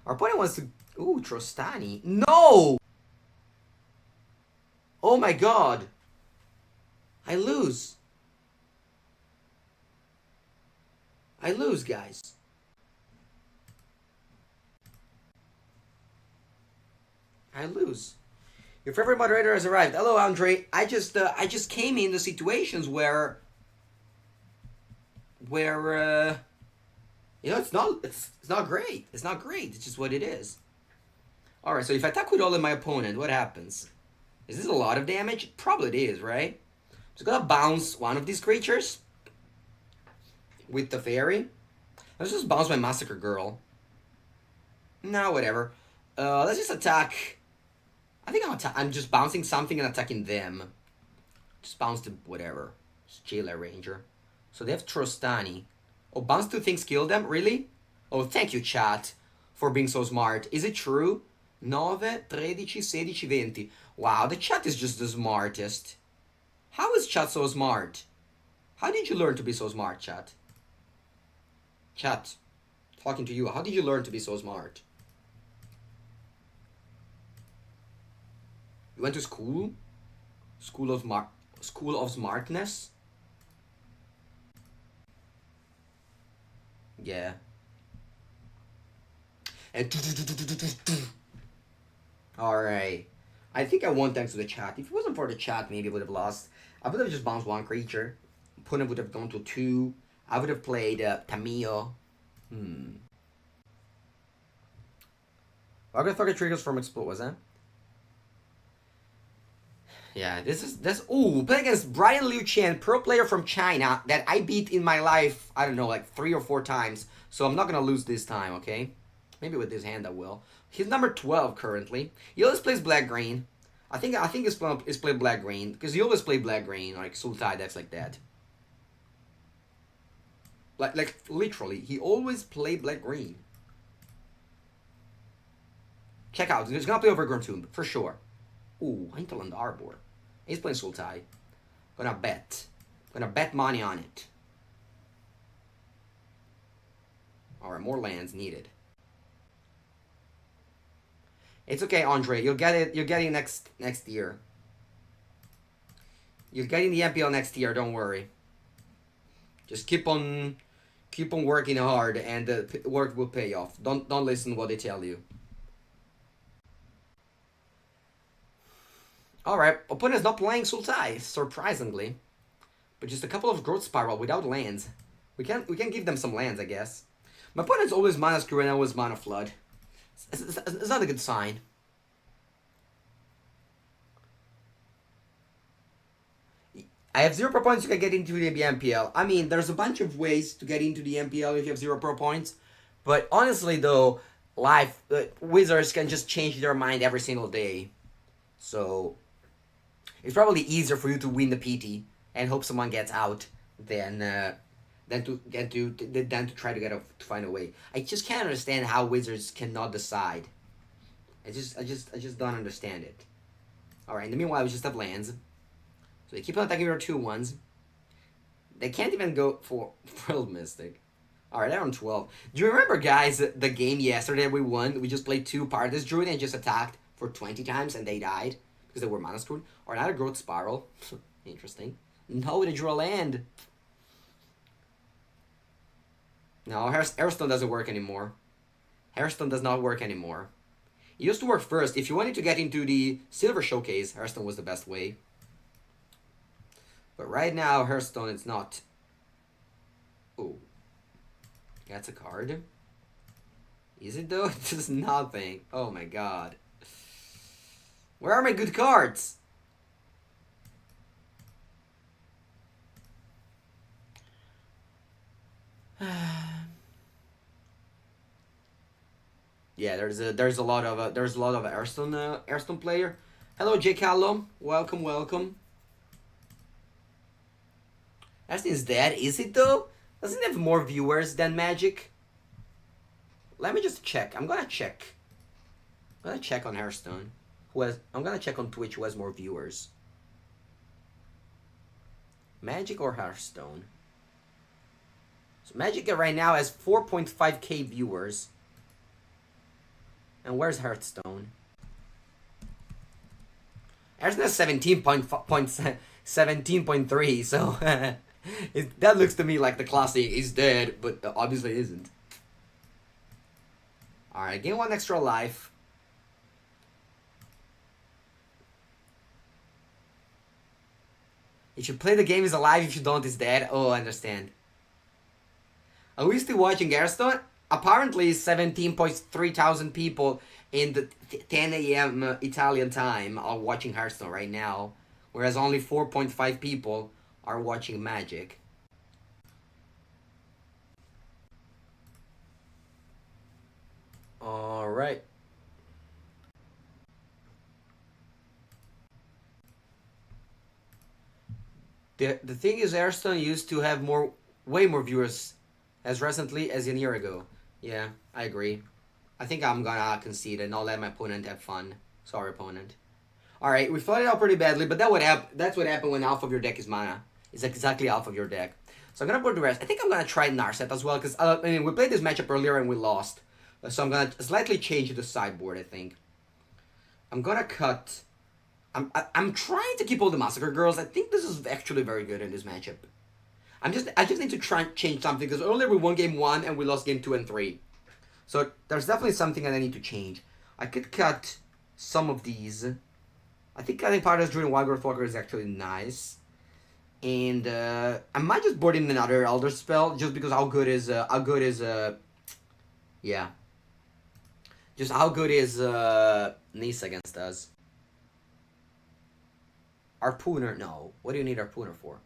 Speaker 1: Our opponent wants to... Ooh, Trostani. No! Oh my god. I lose. I lose, guys. I lose. Your favorite moderator has arrived. Hello, Andre. I just came into situations where you know, it's not great. It's not great. It's just what it is. All right. So if I attack with all of my opponent, what happens? Is this a lot of damage? Probably it is, right? So I'm gonna bounce one of these creatures with the fairy. Let's just bounce my Massacre Girl. No, whatever. Let's just attack. I think I'm just bouncing something and attacking them. Just bounce to whatever. Just Jailer Ranger. So they have Trostani. Oh, bounce 2 things, kill them? Really? Oh, thank you, chat, for being so smart. Is it true? 9, 13, 16, 20. Wow, the chat is just the smartest. How is chat so smart? How did you learn to be so smart, chat? Chat, talking to you. How did you learn to be so smart? You went to school? School of smartness? Yeah. And alright. I think I won thanks to the chat. If it wasn't for the chat, maybe I would have lost. I would have just bounced 1 creature. Opponent would have gone to 2. I would have played Tamio. Target triggers from Explode, was that? Yeah, this. Ooh, play against Brian Liu Chen, pro player from China that I beat in my life, I don't know, like 3 or 4 times. So I'm not gonna lose this time, okay? Maybe with this hand I will. He's number 12 currently. He always plays black-green. I think his plan is play black-green, because he always play black-green, like Sultai decks like that. Like literally, he always play black-green. Check out, he's gonna play Overgrown Tomb, for sure. Ooh, Hinterland Arbor. He's playing Sultai. Gonna bet money on it. Alright, more lands needed. It's okay, Andre. You'll get it. You're getting next year. You're getting the MPL next year. Don't worry. Just keep on working hard, and the work will pay off. Don't listen to what they tell you. Alright, opponent's not playing Sultai, surprisingly. But just a couple of Growth Spiral without lands. We can give them some lands, I guess. My opponent's always Mana Screw and always Mana Flood. It's not a good sign. I have 0 pro points, you can get into the MPL. I mean, there's a bunch of ways to get into the MPL if you have 0 pro points. But honestly, though, Wizards can just change their mind every single day. So it's probably easier for you to win the PT and hope someone gets out than than to try to to find a way. I just can't understand how wizards cannot decide. I just don't understand it. All right. In the meanwhile, we just have lands, so they keep on attacking our 2/1s. They can't even go for Frill Mystic. All right, they're on 12. Do you remember, guys, the game yesterday we won? We just played 2 Paradise Druid and just attacked for 20 times and they died because they were mana screwed. Or another Growth Spiral. Interesting. No, they drew a land. No, Hearthstone doesn't work anymore. Hearthstone does not work anymore. It used to work first. If you wanted to get into the Silver Showcase, Hearthstone was the best way. But right now, Hearthstone, it's not. Oh. That's a card. Is it though? It's just nothing. Oh my god. Where are my good cards? Yeah, there's a lot of Hearthstone player. Hello, J Callum. Welcome. Hearthstone's dead. Is it though? Doesn't it have more viewers than Magic? Let me just check. I'm gonna check. I'm gonna check on Hearthstone. I'm gonna check on Twitch who has more viewers. Magic or Hearthstone? So Magic right now has 4.5k viewers. And where's Hearthstone? Hearthstone has 17.3, so that looks to me like the classic is dead, but obviously isn't. Alright, gain 1 extra life. If you play the game, is alive. If you don't, is dead. Oh, I understand. Are we still watching Hearthstone? Apparently, 17.3 thousand people in the 10 a.m. Italian time are watching Hearthstone right now, whereas only 4.5 people are watching Magic. All right. The thing is, Hearthstone used to have way more viewers as recently as a year ago. Yeah, I agree. I think I'm gonna concede and not let my opponent have fun. Sorry, opponent. Alright, we fought it out pretty badly, but that's what happened when half of your deck is mana. It's exactly half of your deck. So I'm gonna put the rest. I think I'm gonna try Narset as well, because I mean, we played this matchup earlier and we lost. So I'm gonna slightly change the sideboard, I think. I'm gonna cut... I'm trying to keep all the Massacre Girls. I think this is actually very good in this matchup. I just need to try and change something, because earlier we won game 1 and we lost game 2 and 3. So there's definitely something that I need to change. I could cut some of these. I think cutting Paradise Druid and Wild Growth Walker is actually nice. And I might just board in another Elder Spell, just because yeah. Just how good is Nissa against us? Harpooner? No. What do you need Harpooner for?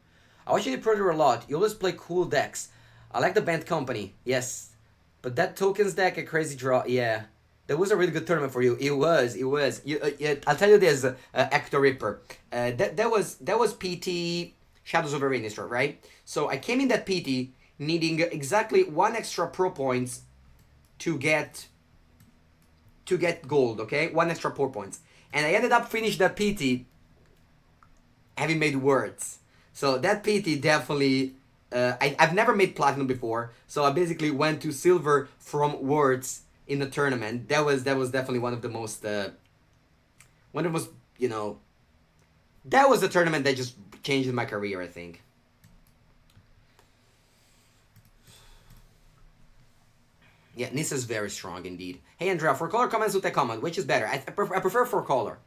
Speaker 1: I watch you Predator a lot. You always play cool decks. I like the Band Company. Yes. But that tokens deck, a crazy draw. Yeah. That was a really good tournament for you. It was. I'll tell you this, Hector Ripper. That was PT Shadows of Arrhenius, right? So I came in that PT needing exactly 1 extra pro points to get gold, okay? 1 extra pro points. And I ended up finishing that PT having made words. So that PT definitely... I've never made platinum before, so I basically went to silver from words in the tournament. That was definitely one of the most, you know... That was the tournament that just changed my career, I think. Yeah, Nissa's very strong indeed. Hey Andrea, for color comments with a comment, which is better? I prefer for color.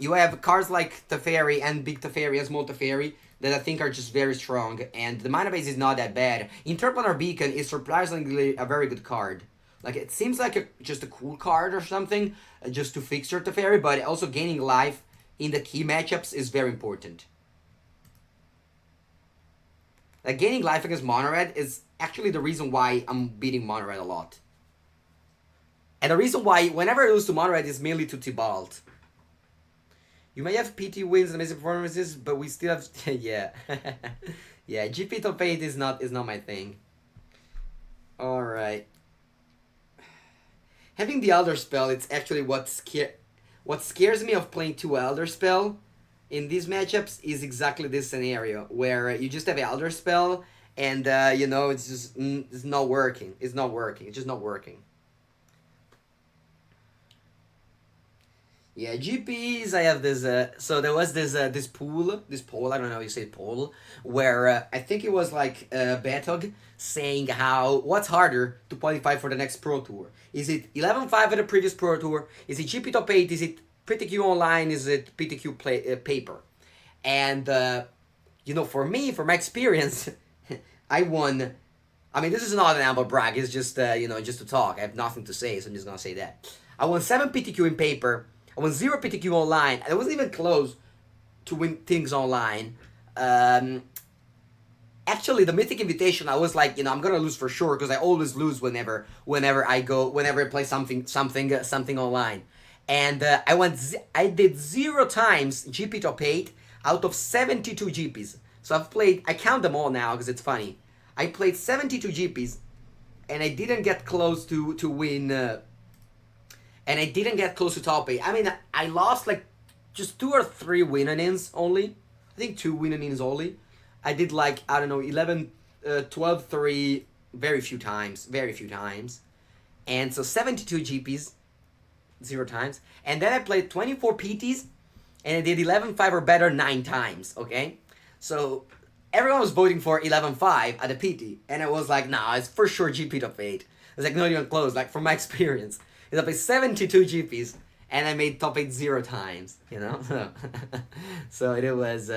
Speaker 1: You have cards like Teferi and Big Teferi and Small Teferi that I think are just very strong, and the mana base is not that bad. Interplanar Beacon is surprisingly a very good card. Like, it seems like just a cool card or something, just to fix your Teferi, but also gaining life in the key matchups is very important. Like, gaining life against Mono Red is actually the reason why I'm beating Mono Red a lot. And the reason why, whenever I lose to Mono Red, is mainly to Tibalt. You may have PT wins and amazing performances, but we still have... yeah. Yeah, GP top 8 is not my thing. Alright. Having the Elder Spell, it's actually what scares me of playing 2 Elder Spell in these matchups is exactly this scenario where you just have Elder Spell and you know, it's just it's not working. It's not working. It's just not working. Yeah, GPs. I have this. So there was this poll. I don't know how you say poll, where I think it was like Betog saying how what's harder to qualify for the next Pro Tour. Is it 11-5 at the previous Pro Tour? Is it GP top 8? Is it PTQ online? Is it PTQ paper? And you know, for me, for my experience, I won. I mean, this is not an humble brag. It's just you know, just to talk. I have nothing to say, so I'm just gonna say that. I won 7 PTQ in paper. I won 0 PTQ online. I wasn't even close to win things online. Actually, the Mythic Invitation, I was like, you know, I'm gonna lose for sure because I always lose whenever I play something online. And I did 0 times GP top 8 out of 72 GPs. So I count them all now because it's funny. I played 72 GPs, and I didn't get close to win. And I didn't get close to top 8. I mean, I lost like just 2 or 3 win-ins only. I think 2 win-ins only. I did like, I don't know, 11, 12, 3, very few times. And so 72 GPs, 0 times. And then I played 24 PTs, and I did 11-5 or better 9 times, okay? So everyone was voting for 11-5 at the PT. And I was like, nah, it's for sure GP top 8. It's like not even close, like from my experience. I played 72 GPs, and I made top 8 0 times, you know? So it was,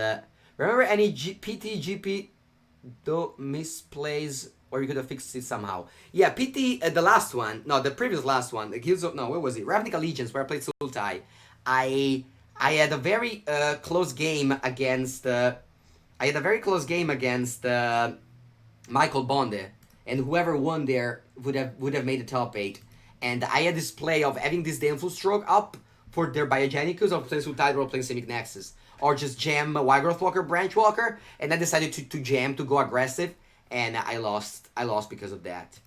Speaker 1: remember any PT, GP, though misplays, or you could have fixed it somehow. Yeah, PT, the last one, no, the previous last one, the Guilds of, no, where was it? Ravnica Allegiance, where I played Sultai. I had a very close game against, Michael Bonde, and whoever won there would have made the top 8. And I had this play of having this Damnful Stroke up for their Biogenicus, or playing Sultai, or playing Simic Nexus. Or just jam Wygrowth Walker, Branch Walker, and I decided to jam, to go aggressive, and I lost because of that.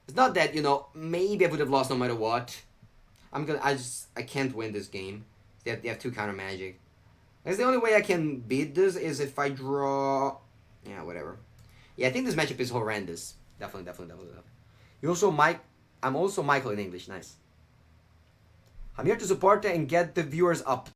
Speaker 1: It's not that, you know, maybe I would have lost no matter what. I can't win this game. They have 2 counter magic. That's the only way I can beat this is if I draw... Yeah, whatever. Yeah, I think this matchup is horrendous. Definitely. You also I'm also Michael in English. Nice. I'm here to support and get the viewers up.